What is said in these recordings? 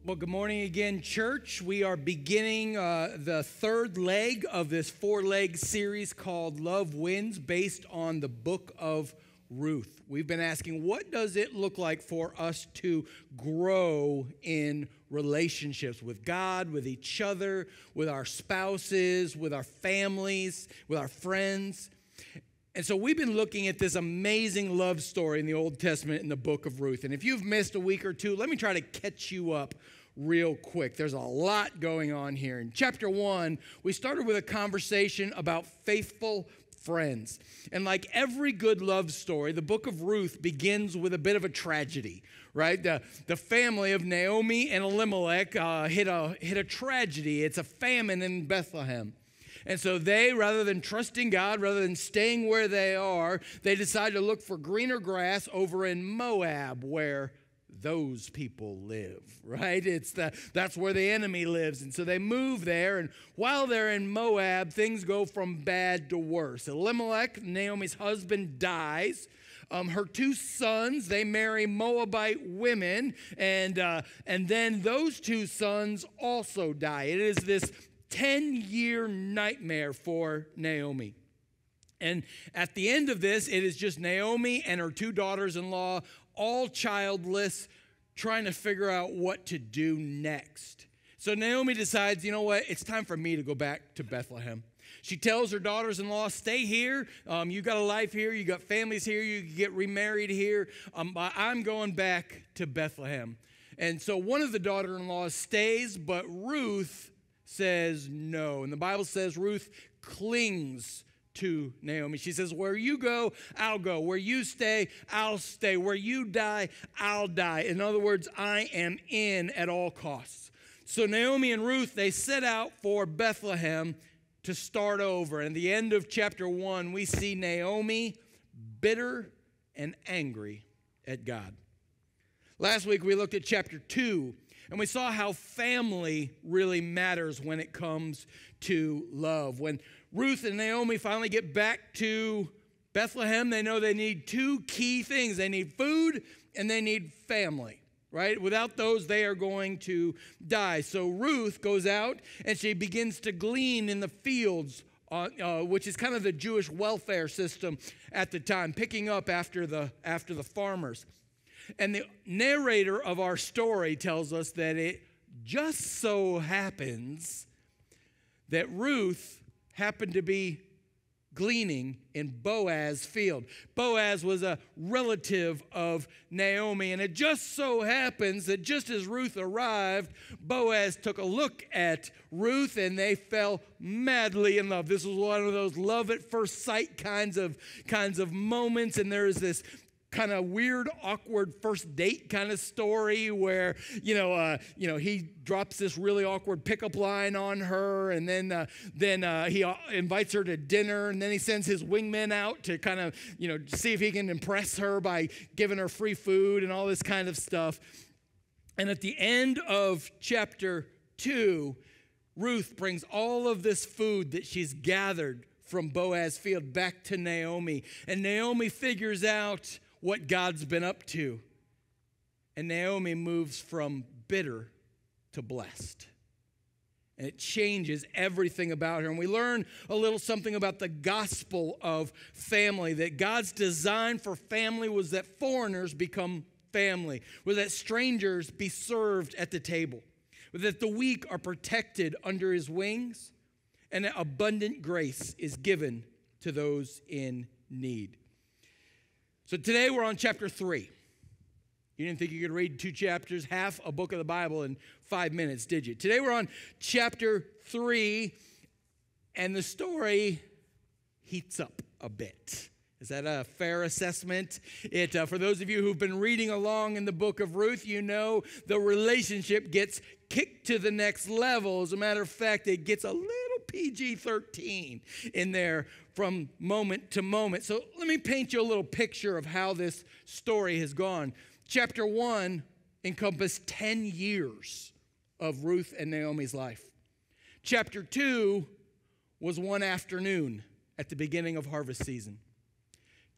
Well, good morning again, church. We are beginning the third leg of this four-leg series called Love Wins, based on the book of Ruth. We've been asking, what does it look like for us to grow in relationships with God, with each other, with our spouses, with our families, with our friends? And so we've been looking at this amazing love story in the Old Testament in the book of Ruth. And if you've missed a week or two, let me try to catch you up real quick. There's a lot going on here. In chapter 1, we started with a conversation about faithful friends. And like every good love story, the book of Ruth begins with a bit of a tragedy, right? The family of Naomi and Elimelech hit a tragedy. It's a famine in Bethlehem. And so they, rather than trusting God, rather than staying where they are, they decide to look for greener grass over in Moab, where those people live, right? That's where the enemy lives. And so they move there, and while they're in Moab, things go from bad to worse. Elimelech, Naomi's husband, dies. Her two sons, they marry Moabite women, and then those two sons also die. It is this 10-year nightmare for Naomi. And at the end of this, it is just Naomi and her two daughters-in-law, all childless, trying to figure out what to do next. So Naomi decides, you know what, it's time for me to go back to Bethlehem. She tells her daughters-in-law, stay here. You got a life here. You got families here. You can get remarried here. I'm going back to Bethlehem. And so one of the daughter-in-laws stays, but Ruth says no. And the Bible says Ruth clings to Naomi. She says, where you go, I'll go. Where you stay, I'll stay. Where you die, I'll die. In other words, I am in at all costs. So Naomi and Ruth, they set out for Bethlehem to start over. And at the end of chapter 1, we see Naomi bitter and angry at God. Last week, we looked at chapter 2, and we saw how family really matters when it comes to love. When Ruth and Naomi finally get back to Bethlehem, they know they need two key things. They need food and they need family, right? Without those, they are going to die. So Ruth goes out and she begins to glean in the fields, which is kind of the Jewish welfare system at the time, picking up after the farmers. And the narrator of our story tells us that it just so happens that Ruth happened to be gleaning in Boaz's field. Boaz was a relative of Naomi, and it just so happens that just as Ruth arrived, Boaz took a look at Ruth, and they fell madly in love. This was one of those love at first sight kinds of moments, and there's this kind of weird, awkward first date kind of story where, he drops this really awkward pickup line on her, and then he invites her to dinner, and then he sends his wingmen out to kind of, see if he can impress her by giving her free food and all this kind of stuff. And at the end of chapter 2, Ruth brings all of this food that she's gathered from Boaz's field back to Naomi, and Naomi figures out what God's been up to. And Naomi moves from bitter to blessed. And it changes everything about her. And we learn a little something about the gospel of family, that God's design for family was that foreigners become family, was that strangers be served at the table, that the weak are protected under his wings, and that abundant grace is given to those in need. So today we're on chapter 3. You didn't think you could read 2 chapters, half a book of the Bible in 5 minutes, did you? Today we're on chapter 3, and the story heats up a bit. Is that a fair assessment? For those of you who've been reading along in the book of Ruth, you know the relationship gets kicked to the next level. As a matter of fact, it gets a little PG-13 in there from moment to moment. So let me paint you a little picture of how this story has gone. Chapter 1 encompassed 10 years of Ruth and Naomi's life. Chapter 2 was one afternoon at the beginning of harvest season.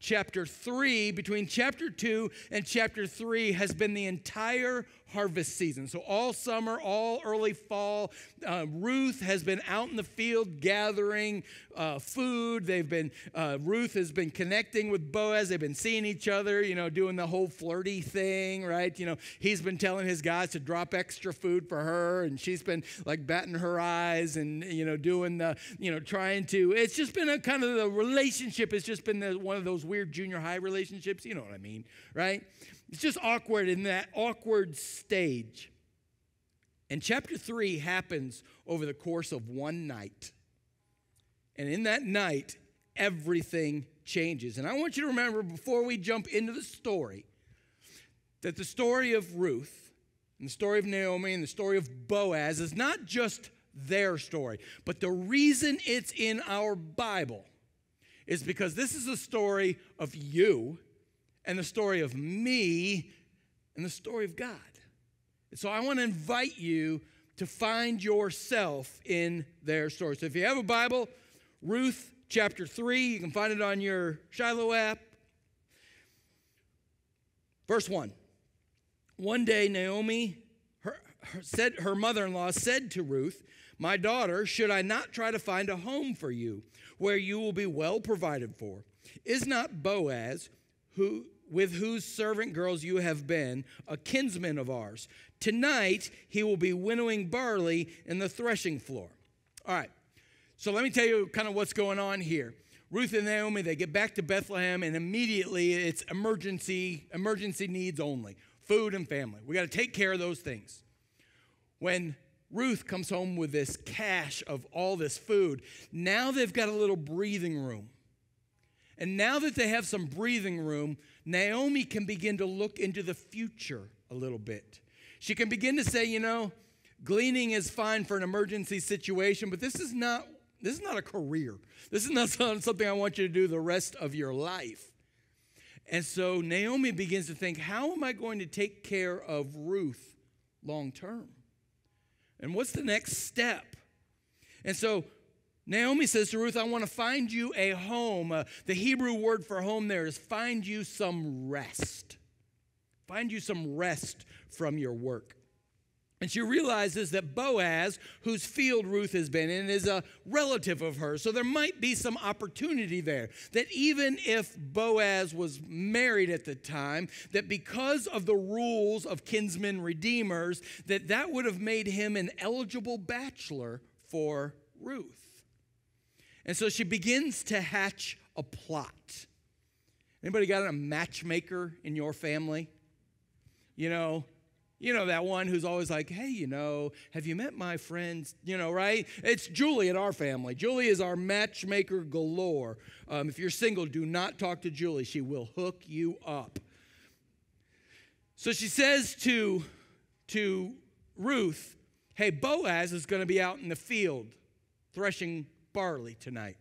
chapter 3, between chapter 2 and chapter 3 has been the entire harvest season. So all summer, all early fall, Ruth has been out in the field gathering food. Ruth has been connecting with Boaz. They've been seeing each other, doing the whole flirty thing, right? He's been telling his guys to drop extra food for her, and she's been like batting her eyes and, doing the, trying to, it's just been a kind of, the relationship has just been one of those weird junior high relationships. You know what I mean, right? It's just awkward in that awkward stage. And chapter 3 happens over the course of one night. And in that night, everything changes. And I want you to remember, before we jump into the story, that the story of Ruth and the story of Naomi and the story of Boaz is not just their story, but the reason it's in our Bible is because this is a story of you and the story of me and the story of God. And so I want to invite you to find yourself in their story. So if you have a Bible, Ruth chapter 3, you can find it on your Shiloh app. Verse 1. One day Naomi, her mother-in-law said to Ruth, "My daughter, should I not try to find a home for you where you will be well provided for? Is not Boaz, with whose servant girls you have been, a kinsman of ours? Tonight he will be winnowing barley in the threshing floor." All right, so let me tell you kind of what's going on here. Ruth and Naomi, they get back to Bethlehem, and immediately it's emergency needs only. Food and family. We got to take care of those things. When Ruth comes home with this cache of all this food, now they've got a little breathing room. And now that they have some breathing room, Naomi can begin to look into the future a little bit. She can begin to say, gleaning is fine for an emergency situation, but this is not a career. This is not something I want you to do the rest of your life. And so Naomi begins to think, how am I going to take care of Ruth long term? And what's the next step? And so Naomi says to Ruth, I want to find you a home. The Hebrew word for home there is find you some rest. Find you some rest from your work. And she realizes that Boaz, whose field Ruth has been in, is a relative of hers. So there might be some opportunity there. That even if Boaz was married at the time, that because of the rules of kinsmen redeemers, that would have made him an eligible bachelor for Ruth. And so she begins to hatch a plot. Anybody got a matchmaker in your family? You know that one who's always like, hey, have you met my friends? Right? It's Julie in our family. Julie is our matchmaker galore. If you're single, do not talk to Julie. She will hook you up. So she says to Ruth, hey, Boaz is going to be out in the field threshing barley tonight.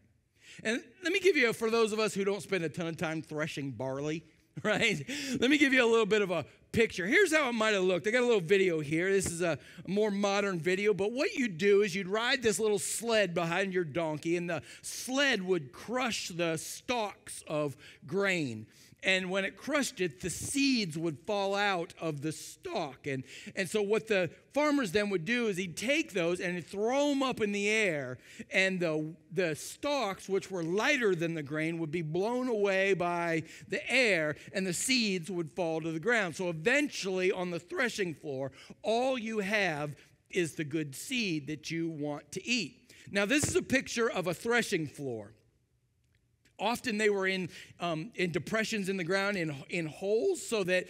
And let me give you, for those of us who don't spend a ton of time threshing barley, right? Let me give you a little bit of a picture. Here's how it might have looked. I got a little video here. This is a more modern video, but what you'd do is you'd ride this little sled behind your donkey, and the sled would crush the stalks of grain. And when it crushed it, the seeds would fall out of the stalk. And so what the farmers then would do is he'd take those and he'd throw them up in the air, and the stalks, which were lighter than the grain, would be blown away by the air, and the seeds would fall to the ground. So eventually on the threshing floor, all you have is the good seed that you want to eat. Now this is a picture of a threshing floor. Often they were in depressions in the ground, in holes, so that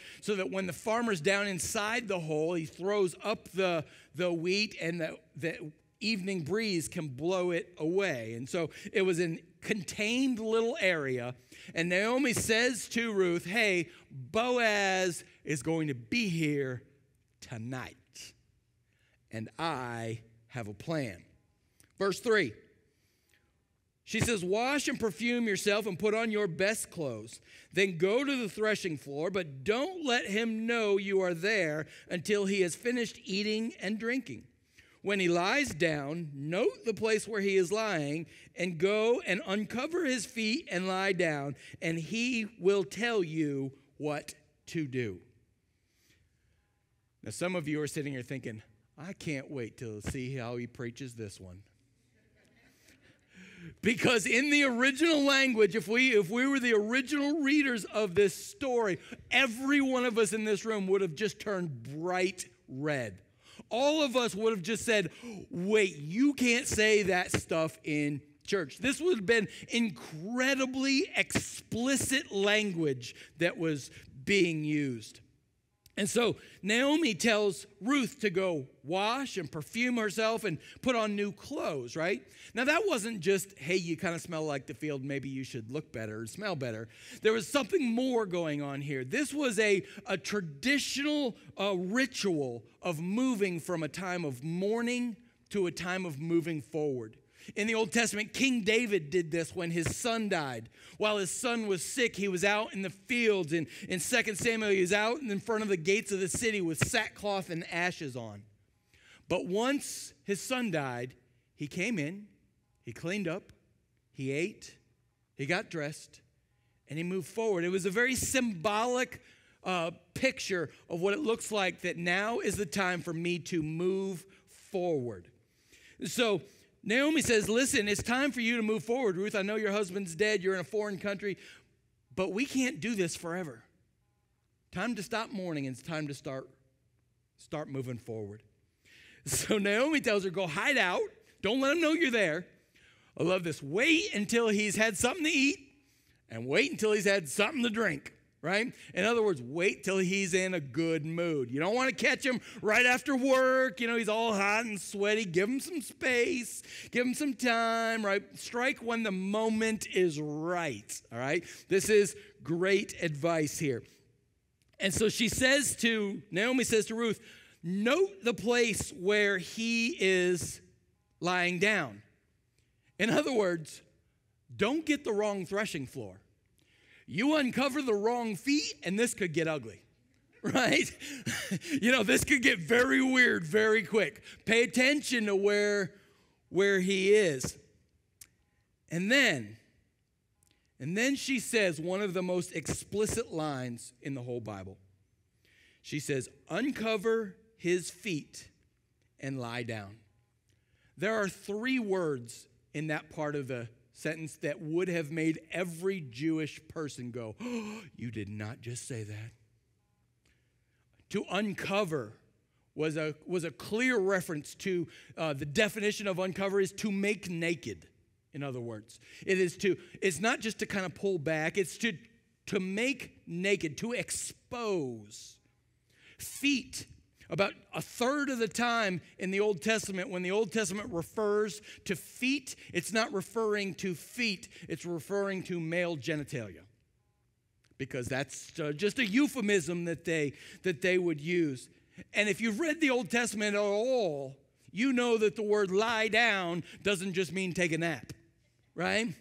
when the farmer's down inside the hole, he throws up the wheat, and the evening breeze can blow it away. And so it was a contained little area. And Naomi says to Ruth, hey, Boaz is going to be here tonight, and I have a plan. Verse 3. She says, wash and perfume yourself and put on your best clothes. Then go to the threshing floor, but don't let him know you are there until he has finished eating and drinking. when he lies down, note the place where he is lying, and go and uncover his feet and lie down, and he will tell you what to do. Now, some of you are sitting here thinking, I can't wait to see how he preaches this one. Because in the original language, if we were the original readers of this story, every one of us in this room would have just turned bright red. All of us would have just said, wait, you can't say that stuff in church. This would have been incredibly explicit language that was being used. And so Naomi tells Ruth to go wash and perfume herself and put on new clothes, right? Now that wasn't just, hey, you kind of smell like the field, maybe you should look better, smell better. There was something more going on here. This was a traditional ritual of moving from a time of mourning to a time of moving forward. In the Old Testament, King David did this when his son died. While his son was sick, he was out in the fields. In 2 Samuel, he was out in front of the gates of the city with sackcloth and ashes on. But once his son died, he came in, he cleaned up, he ate, he got dressed, and he moved forward. It was a very symbolic picture of what it looks like that now is the time for me to move forward. So Naomi says, listen, it's time for you to move forward, Ruth. I know your husband's dead. You're in a foreign country, but we can't do this forever. Time to stop mourning, and it's time to start moving forward. So Naomi tells her, go hide out. Don't let him know you're there. I love this. Wait until he's had something to eat, and wait until he's had something to drink. Right? In other words, wait till he's in a good mood. You don't want to catch him right after work. You know, he's all hot and sweaty. Give him some space. Give him some time, right? Strike when the moment is right, all right? This is great advice here. And so Naomi says to Ruth, note the place where he is lying down. In other words, don't get the wrong threshing floor. You uncover the wrong feet, and this could get ugly, right? This could get very weird very quick. Pay attention to where he is. And then she says one of the most explicit lines in the whole Bible. She says, uncover his feet and lie down. There are 3 words in that part of the sentence that would have made every Jewish person go, oh, you did not just say that. To uncover was a clear reference to the definition of uncover is to make naked, in other words. It's not just to kind of pull back, it's to make naked, to expose. Feet. About a third of the time in the Old Testament, when the Old Testament refers to feet, it's not referring to feet, it's referring to male genitalia. Because that's just a euphemism that they would use. And if you've read the Old Testament at all, you know that the word lie down doesn't just mean take a nap, right?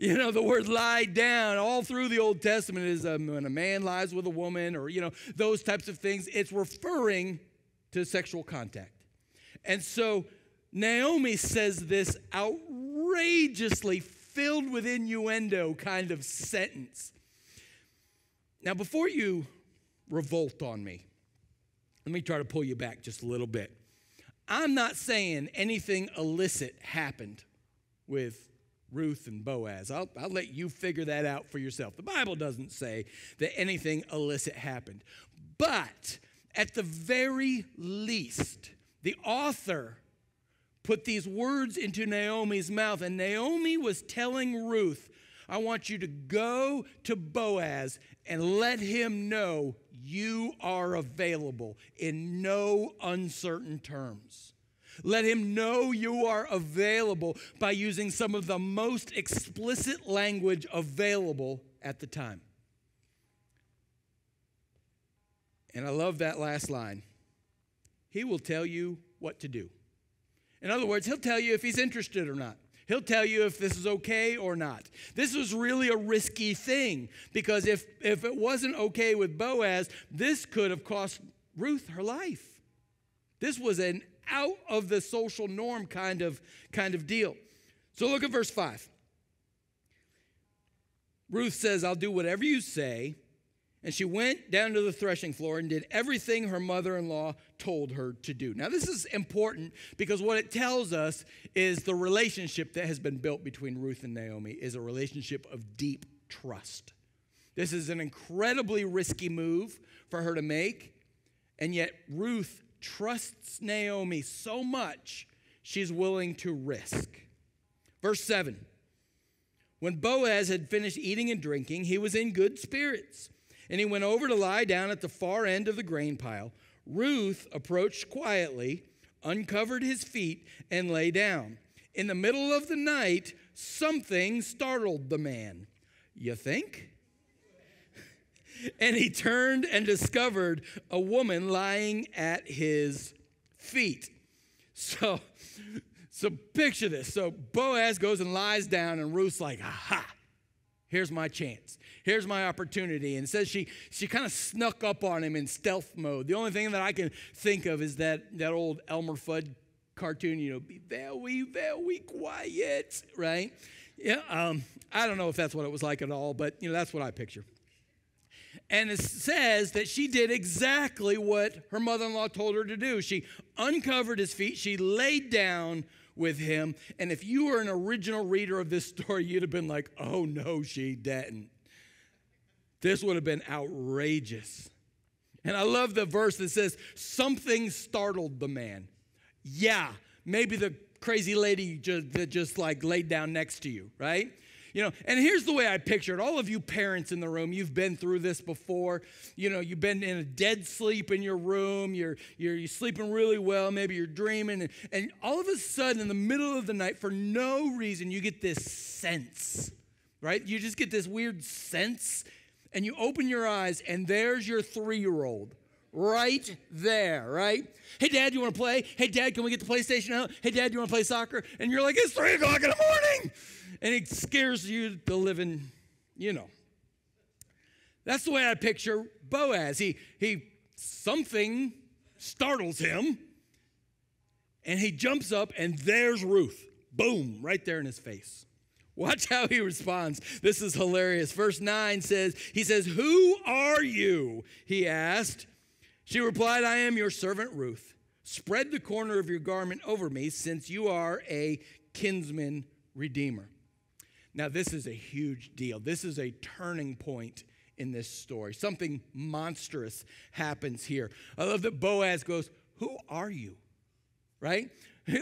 The word lie down all through the Old Testament is when a man lies with a woman or, those types of things. It's referring to sexual contact. And so Naomi says this outrageously filled with innuendo kind of sentence. Now, before you revolt on me, let me try to pull you back just a little bit. I'm not saying anything illicit happened with Ruth and Boaz. I'll let you figure that out for yourself. The Bible doesn't say that anything illicit happened. But at the very least, the author put these words into Naomi's mouth, and Naomi was telling Ruth, I want you to go to Boaz and let him know you are available in no uncertain terms. Let him know you are available by using some of the most explicit language available at the time. And I love that last line. He will tell you what to do. In other words, he'll tell you if he's interested or not. He'll tell you if this is okay or not. This was really a risky thing because if it wasn't okay with Boaz, this could have cost Ruth her life. This was an out of the social norm kind of deal. So look at verse 5. Ruth says, I'll do whatever you say. And she went down to the threshing floor and did everything her mother-in-law told her to do. Now, this is important because what it tells us is the relationship that has been built between Ruth and Naomi is a relationship of deep trust. This is an incredibly risky move for her to make, and yet Ruth trusts Naomi so much she's willing to risk. Verse 7, when Boaz had finished eating and drinking, he was in good spirits. And he went over to lie down at the far end of the grain pile. Ruth approached quietly, uncovered his feet, and lay down. In the middle of the night, something startled the man. You think? And he turned and discovered a woman lying at his feet. So picture this. So Boaz goes and lies down, and Ruth's like, aha, here's my chance. Here's my opportunity. And it says she kind of snuck up on him in stealth mode. The only thing that I can think of is that old Elmer Fudd cartoon, be very, very quiet, right? Yeah, I don't know if that's what it was like at all, but, that's what I picture. And it says that she did exactly what her mother-in-law told her to do. She uncovered his feet. She laid down with him. And if you were an original reader of this story, you'd have been like, oh, no, she didn't. This would have been outrageous. And I love the verse that says, something startled the man. Yeah, maybe the crazy lady that just like laid down next to you, right? And here's the way I picture it. All of you parents in the room, you've been through this before. You've been in a dead sleep in your room. You're sleeping really well. Maybe you're dreaming. And all of a sudden, in the middle of the night, for no reason, you get this sense, right? You just get this weird sense. And you open your eyes, and there's your 3-year-old right there, right? Hey, Dad, you want to play? Hey, Dad, can we get the PlayStation out? Hey, Dad, you want to play soccer? And you're like, it's 3 o'clock in the morning. And it scares you to living, That's the way I picture Boaz. Something startles him, and he jumps up, and there's Ruth. Boom, right there in his face. Watch how he responds. This is hilarious. Verse 9 says, who are you? He asked. She replied, I am your servant Ruth. Spread the corner of your garment over me, since you are a kinsman redeemer. Now, this is a huge deal. This is a turning point in this story. Something monstrous happens here. I love that Boaz goes, who are you? Right?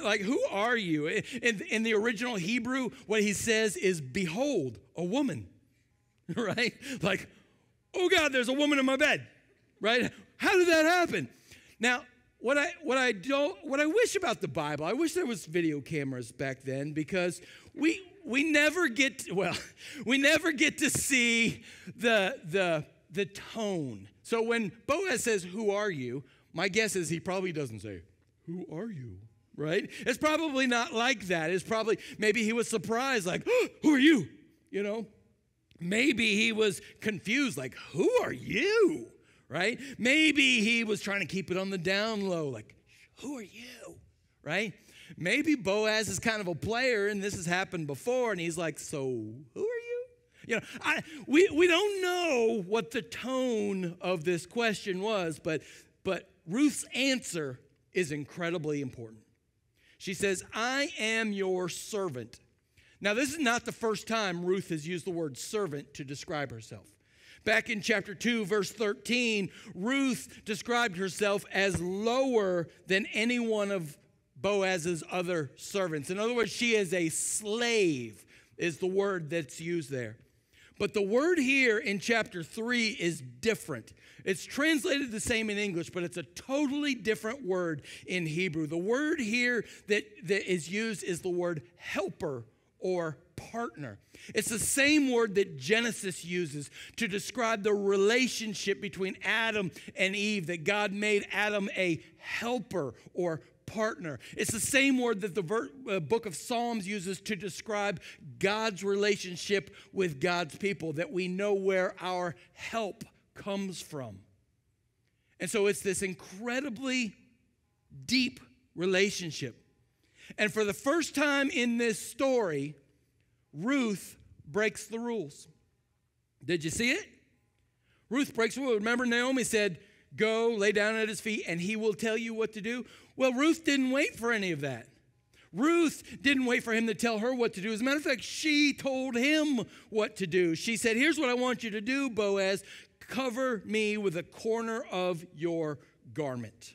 Like, who are you? In the original Hebrew, what he says is, behold, a woman, right? Like, oh God, there's a woman in my bed, right? How did that happen? Now, what I wish about the Bible, I wish there was video cameras back then, because we never get to see the tone. So when Boaz says, who are you? My guess is he probably doesn't say, who are you? Right? It's probably not like that. It's probably, maybe he was surprised, like, oh, who are you? Maybe he was confused, like, who are you? Right? Maybe he was trying to keep it on the down low, like, who are you? Right? Maybe Boaz is kind of a player, and this has happened before, and he's like, so who are you? We don't know what the tone of this question was, but Ruth's answer is incredibly important. She says, I am your servant. Now, this is not the first time Ruth has used the word servant to describe herself. Back in chapter 2, verse 13, Ruth described herself as lower than any one of Boaz's other servants. In other words, she is a slave, is the word that's used there. But the word here in chapter 3 is different. It's translated the same in English, but it's a totally different word in Hebrew. The word here that is used is the word helper or partner. It's the same word that Genesis uses to describe the relationship between Adam and Eve, that God made Adam a helper or partner. It's the same word that the book of Psalms uses to describe God's relationship with God's people, that we know where our help comes from. And so it's this incredibly deep relationship. And for the first time in this story, Ruth breaks the rules. Did you see it? Ruth breaks the rules. Remember, Naomi said, go lay down at his feet and he will tell you what to do. Well, Ruth didn't wait for any of that. Ruth didn't wait for him to tell her what to do. As a matter of fact, she told him what to do. She said, here's what I want you to do, Boaz. Cover me with a corner of your garment.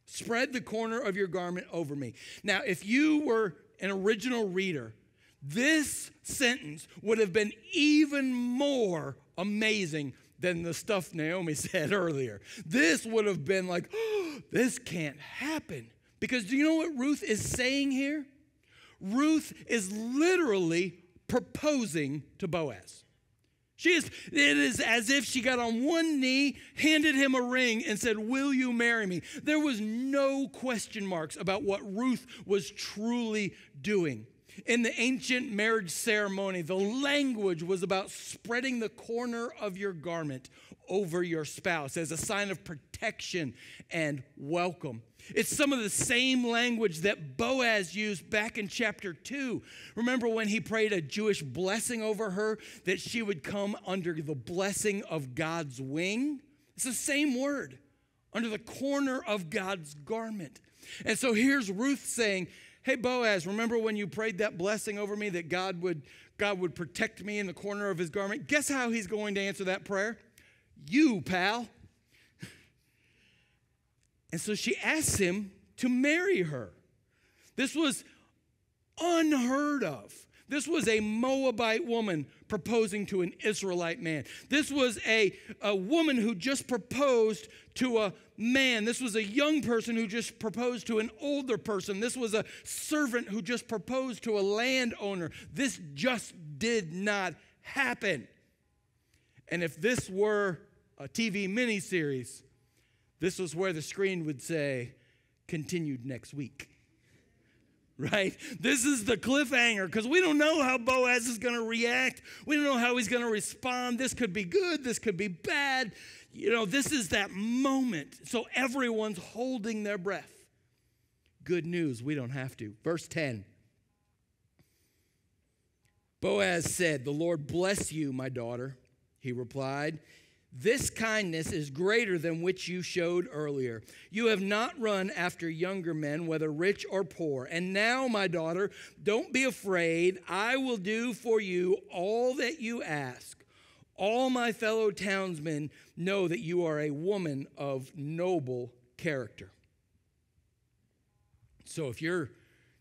Spread the corner of your garment over me. Now, if you were an original reader, this sentence would have been even more amazing than the stuff Naomi said earlier. This would have been like, oh, this can't happen. Because do you know what Ruth is saying here? Ruth is literally proposing to Boaz. It is as if she got on one knee, handed him a ring, and said, will you marry me? There was no question marks about what Ruth was truly doing. In the ancient marriage ceremony, the language was about spreading the corner of your garment over your spouse as a sign of protection and welcome. It's some of the same language that Boaz used back in chapter 2. Remember when he prayed a Jewish blessing over her, that she would come under the blessing of God's wing? It's the same word, under the corner of God's garment. And so here's Ruth saying, hey, Boaz, remember when you prayed that blessing over me that God would protect me in the corner of his garment? Guess how he's going to answer that prayer? You, pal. And so she asks him to marry her. This was unheard of. This was a Moabite woman proposing to an Israelite man. This was a woman who just proposed to a man. This was a young person who just proposed to an older person. This was a servant who just proposed to a landowner. This just did not happen. And if this were a TV miniseries, this was where the screen would say, continued next week. Right? This is the cliffhanger because we don't know how Boaz is going to react. We don't know how he's going to respond. This could be good. This could be bad. You know, this is that moment. So everyone's holding their breath. Good news, we don't have to. Verse 10. Boaz said, the Lord bless you, my daughter. He replied, this kindness is greater than which you showed earlier. You have not run after younger men, whether rich or poor. And now, my daughter, don't be afraid. I will do for you all that you ask. All my fellow townsmen know that you are a woman of noble character. So if you're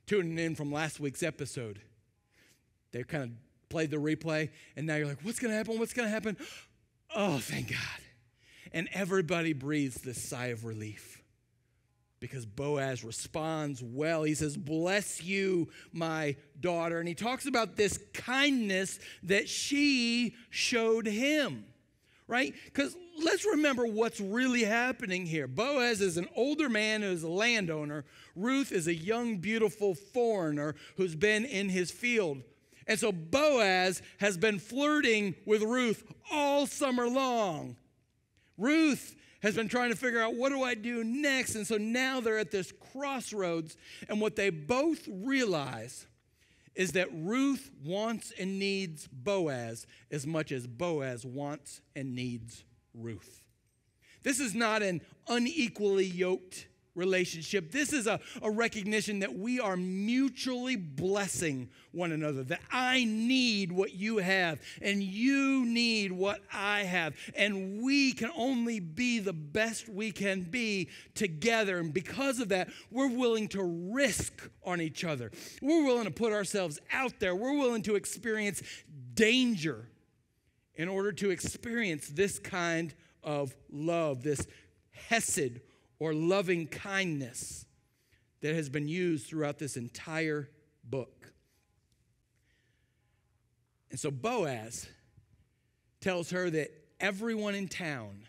tuning in from last week's episode, they kind of played the replay, and now you're like, what's going to happen? What's going to happen? Oh, thank God. And everybody breathes this sigh of relief because Boaz responds well. He says, bless you, my daughter. And he talks about this kindness that she showed him, right? Because let's remember what's really happening here. Boaz is an older man who is a landowner. Ruth is a young, beautiful foreigner who's been in his field. And so Boaz has been flirting with Ruth all summer long. Ruth has been trying to figure out, what do I do next? And so now they're at this crossroads. And what they both realize is that Ruth wants and needs Boaz as much as Boaz wants and needs Ruth. This is not an unequally yoked relationship. This is a recognition that we are mutually blessing one another, that I need what you have and you need what I have, and we can only be the best we can be together. And because of that, we're willing to risk on each other. We're willing to put ourselves out there. We're willing to experience danger in order to experience this kind of love, this hesed or loving kindness that has been used throughout this entire book. And so Boaz tells her that everyone in town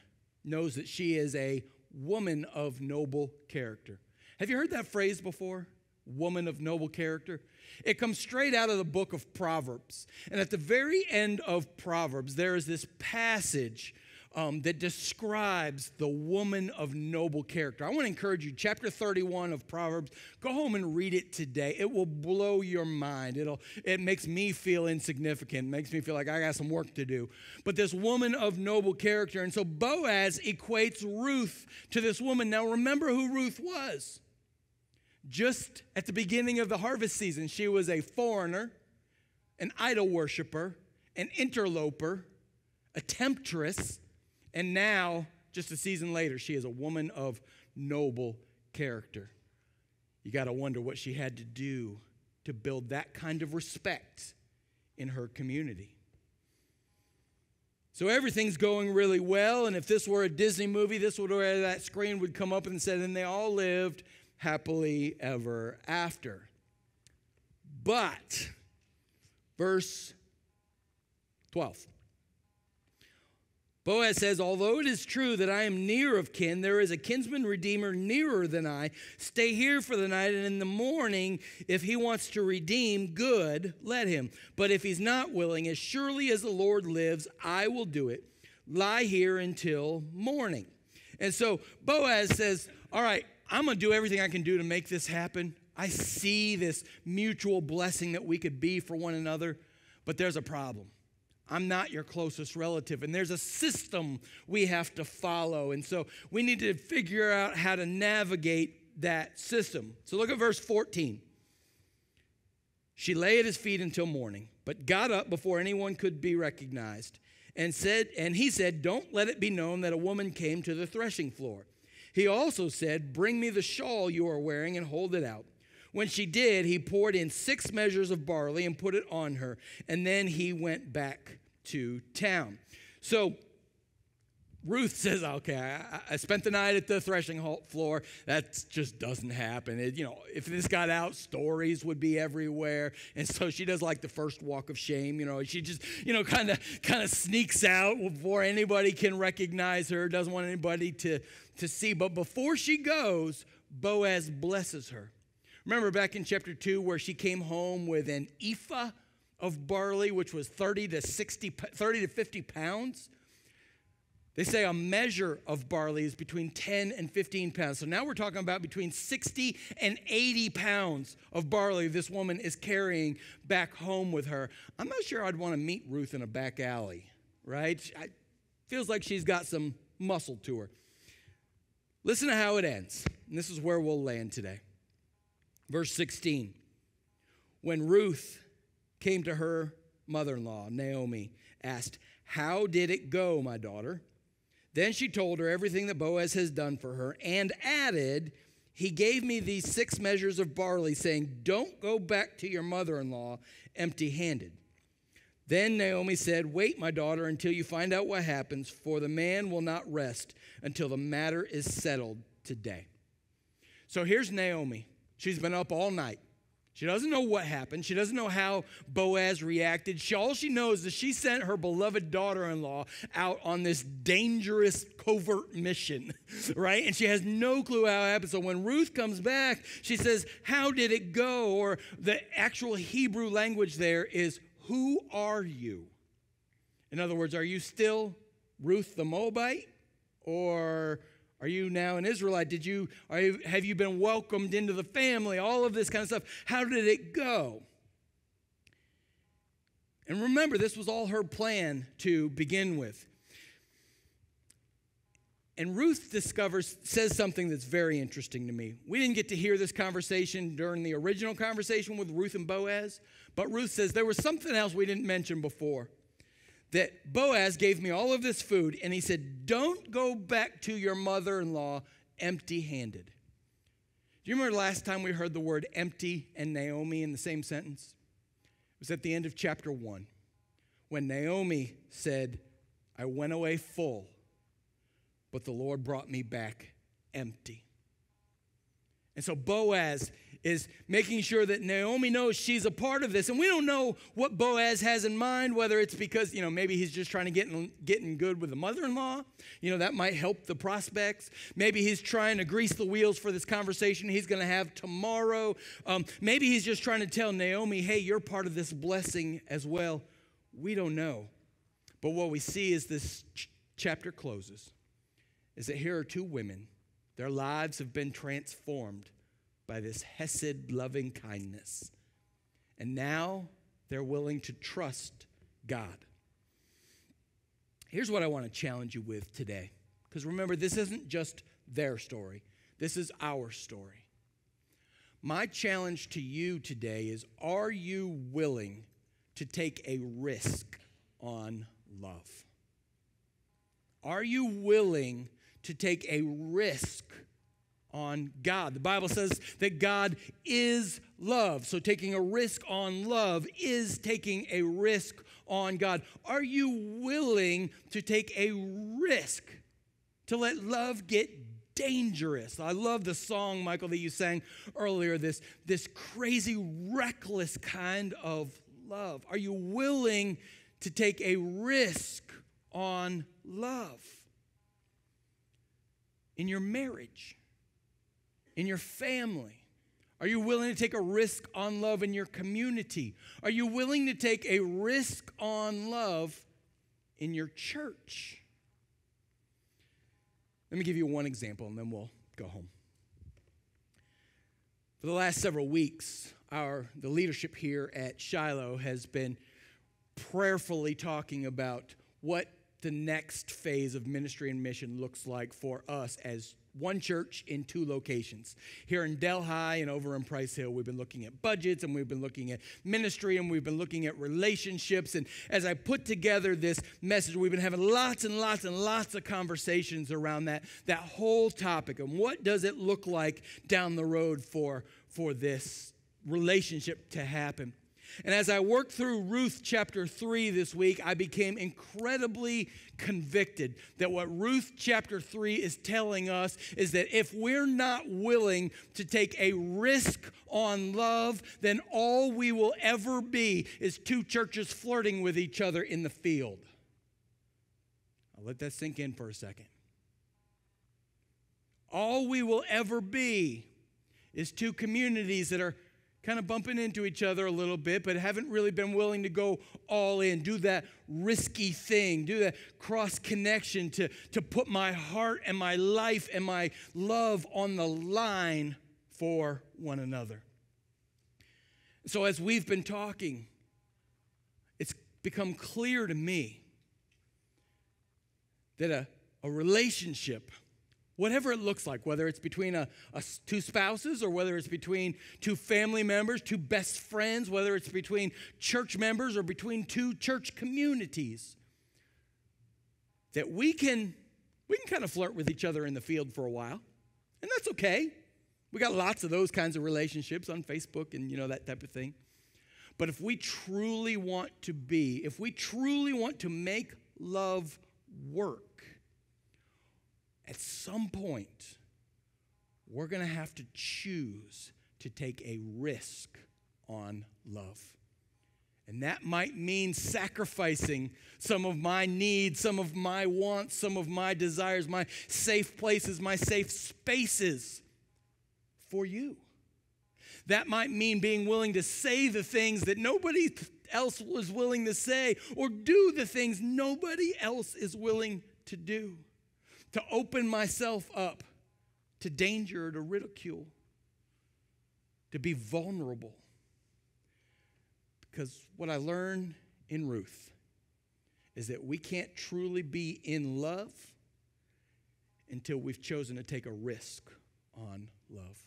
knows that she is a woman of noble character. Have you heard that phrase before? Woman of noble character? It comes straight out of the book of Proverbs. And at the very end of Proverbs, there is this passage that describes the woman of noble character. I want to encourage you, chapter 31 of Proverbs, go home and read it today. It will blow your mind. It makes me feel insignificant. It makes me feel like I got some work to do. But this woman of noble character. And so Boaz equates Ruth to this woman. Now remember who Ruth was. Just at the beginning of the harvest season, she was a foreigner, an idol worshiper, an interloper, a temptress, and now, just a season later, she is a woman of noble character. You got to wonder what she had to do to build that kind of respect in her community. So everything's going really well, and if this were a Disney movie, this would where that screen would come up and said, and they all lived happily ever after. But, verse 12. Boaz says, although it is true that I am near of kin, there is a kinsman redeemer nearer than I. Stay here for the night, and in the morning, if he wants to redeem, good, let him. But if he's not willing, as surely as the Lord lives, I will do it. Lie here until morning. And so Boaz says, all right, I'm going to do everything I can do to make this happen. I see this mutual blessing that we could be for one another, but there's a problem. I'm not your closest relative, and there's a system we have to follow. And so we need to figure out how to navigate that system. So look at verse 14. She lay at his feet until morning, but got up before anyone could be recognized, and he said, don't let it be known that a woman came to the threshing floor. He also said, bring me the shawl you are wearing and hold it out. When she did, he poured in 6 measures of barley and put it on her, and then he went back to town. So Ruth says, okay, I spent the night at the threshing floor. That just doesn't happen. If this got out, stories would be everywhere. And so she does like the first walk of shame. She just, kind of sneaks out before anybody can recognize her, doesn't want anybody to see. But before she goes, Boaz blesses her. Remember back in chapter 2 where she came home with an ephah of barley, which was 30 to 50 pounds? They say a measure of barley is between 10 and 15 pounds. So now we're talking about between 60 and 80 pounds of barley this woman is carrying back home with her. I'm not sure I'd want to meet Ruth in a back alley, right? Feels like she's got some muscle to her. Listen to how it ends. And this is where we'll land today. Verse 16. When Ruth came to her mother-in-law, Naomi asked, how did it go, my daughter? Then she told her everything that Boaz has done for her and added, he gave me these 6 measures of barley, saying, don't go back to your mother-in-law empty-handed. Then Naomi said, wait, my daughter, until you find out what happens, for the man will not rest until the matter is settled today. So here's Naomi. She's been up all night. She doesn't know what happened. She doesn't know how Boaz reacted. All she knows is she sent her beloved daughter-in-law out on this dangerous covert mission, right? And she has no clue how it happened. So when Ruth comes back, she says, how did it go? Or the actual Hebrew language there is, who are you? In other words, are you still Ruth the Moabite? Or are you now an Israelite? Have you been welcomed into the family? All of this kind of stuff. How did it go? And remember, this was all her plan to begin with. And Ruth says something that's very interesting to me. We didn't get to hear this conversation during the original conversation with Ruth and Boaz, but Ruth says there was something else we didn't mention before. That Boaz gave me all of this food, and he said, don't go back to your mother-in-law empty-handed. Do you remember the last time we heard the word empty and Naomi in the same sentence? It was at the end of chapter 1, when Naomi said, I went away full, but the Lord brought me back empty. And so Boaz is making sure that Naomi knows she's a part of this. And we don't know what Boaz has in mind, whether it's because, maybe he's just trying to get in good with the mother-in-law. That might help the prospects. Maybe he's trying to grease the wheels for this conversation he's going to have tomorrow. Maybe he's just trying to tell Naomi, hey, you're part of this blessing as well. We don't know. But what we see is this chapter closes is that here are two women. Their lives have been transformed by this hesed loving kindness. And now they're willing to trust God. Here's what I want to challenge you with today. Because remember, this isn't just their story. This is our story. My challenge to you today is, are you willing to take a risk on love? Are you willing to take a risk on God? The Bible says that God is love. So taking a risk on love is taking a risk on God. Are you willing to take a risk to let love get dangerous? I love the song, Michael, that you sang earlier, this crazy, reckless kind of love. Are you willing to take a risk on love? In your marriage, in your family? Are you willing to take a risk on love in your community? Are you willing to take a risk on love in your church? Let me give you one example, and then we'll go home. For the last several weeks, the leadership here at Shiloh has been prayerfully talking about what the next phase of ministry and mission looks like for us as one church in two locations. Here in Delhi and over in Price Hill, we've been looking at budgets, and we've been looking at ministry, and we've been looking at relationships. And as I put together this message, we've been having lots and lots and lots of conversations around that whole topic. And what does it look like down the road for this relationship to happen? And as I worked through Ruth chapter 3 this week, I became incredibly convicted that what Ruth chapter 3 is telling us is that if we're not willing to take a risk on love, then all we will ever be is two churches flirting with each other in the field. I'll let that sink in for a second. All we will ever be is two communities that are kind of bumping into each other a little bit, but haven't really been willing to go all in, do that risky thing, do that cross connection to put my heart and my life and my love on the line for one another. So as we've been talking, it's become clear to me that a relationship, whatever it looks like, whether it's between two spouses or whether it's between two family members, two best friends, whether it's between church members or between two church communities, that we can kind of flirt with each other in the field for a while. And that's okay. We got lots of those kinds of relationships on Facebook and, that type of thing. But if we truly want to make love work, at some point, we're going to have to choose to take a risk on love. And that might mean sacrificing some of my needs, some of my wants, some of my desires, my safe places, my safe spaces for you. That might mean being willing to say the things that nobody else was willing to say, or do the things nobody else is willing to do. To open myself up to danger, to ridicule, to be vulnerable. Because what I learned in Ruth is that we can't truly be in love until we've chosen to take a risk on love.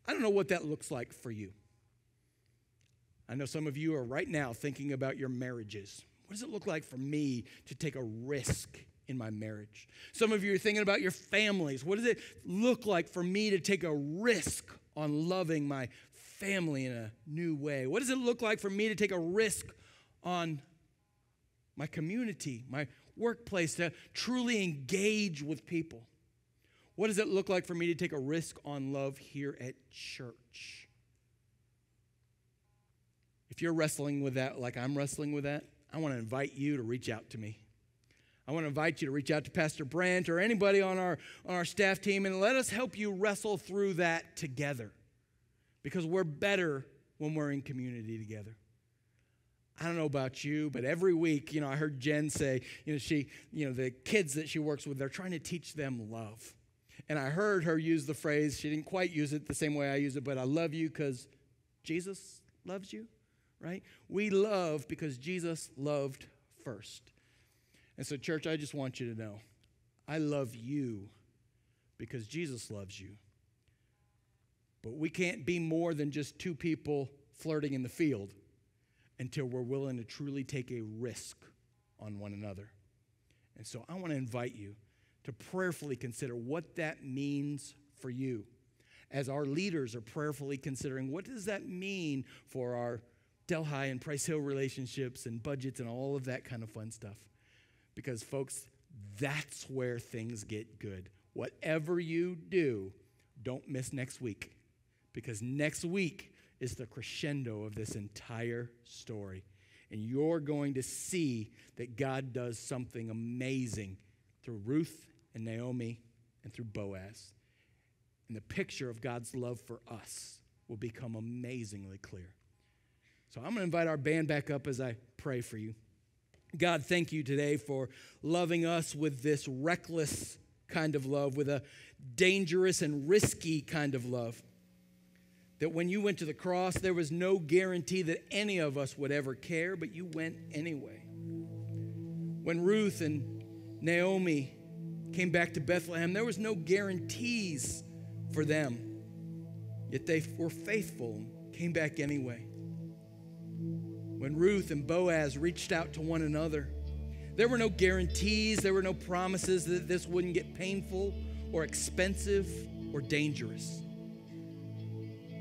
I don't know what that looks like for you. I know some of you are right now thinking about your marriages. What does it look like for me to take a risk in my marriage? Some of you are thinking about your families. What does it look like for me to take a risk on loving my family in a new way? What does it look like for me to take a risk on my community, my workplace, to truly engage with people? What does it look like for me to take a risk on love here at church? If you're wrestling with that like I'm wrestling with that, I want to invite you to reach out to me. I want to invite you to reach out to Pastor Brandt or anybody on our staff team, and let us help you wrestle through that together, because we're better when we're in community together. I don't know about you, but every week, I heard Jen say, the kids that she works with, they're trying to teach them love. And I heard her use the phrase, she didn't quite use it the same way I use it, but I love you because Jesus loves you, right? We love because Jesus loved first. And so, church, I just want you to know, I love you because Jesus loves you. But we can't be more than just two people flirting in the field until we're willing to truly take a risk on one another. And so I want to invite you to prayerfully consider what that means for you. As our leaders are prayerfully considering, what does that mean for our Delhi and Price Hill relationships and budgets and all of that kind of fun stuff? Because, folks, that's where things get good. Whatever you do, don't miss next week. Because next week is the crescendo of this entire story. And you're going to see that God does something amazing through Ruth and Naomi and through Boaz. And the picture of God's love for us will become amazingly clear. So I'm going to invite our band back up as I pray for you. God, thank you today for loving us with this reckless kind of love, with a dangerous and risky kind of love. That when you went to the cross, there was no guarantee that any of us would ever care, but you went anyway. When Ruth and Naomi came back to Bethlehem, there was no guarantees for them, yet they were faithful and came back anyway. When Ruth and Boaz reached out to one another, there were no guarantees, there were no promises that this wouldn't get painful or expensive or dangerous.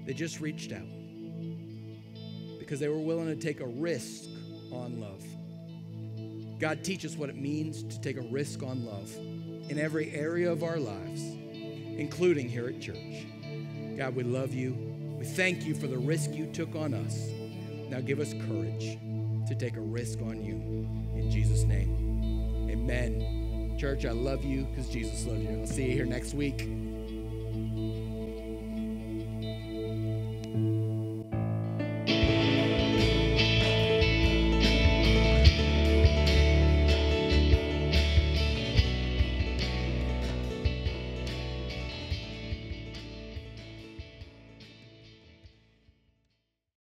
They just reached out because they were willing to take a risk on love. God, teach us what it means to take a risk on love in every area of our lives, including here at church. God, we love you. We thank you for the risk you took on us. Now give us courage to take a risk on you. In Jesus' name, amen. Church, I love you because Jesus loves you. I'll see you here next week.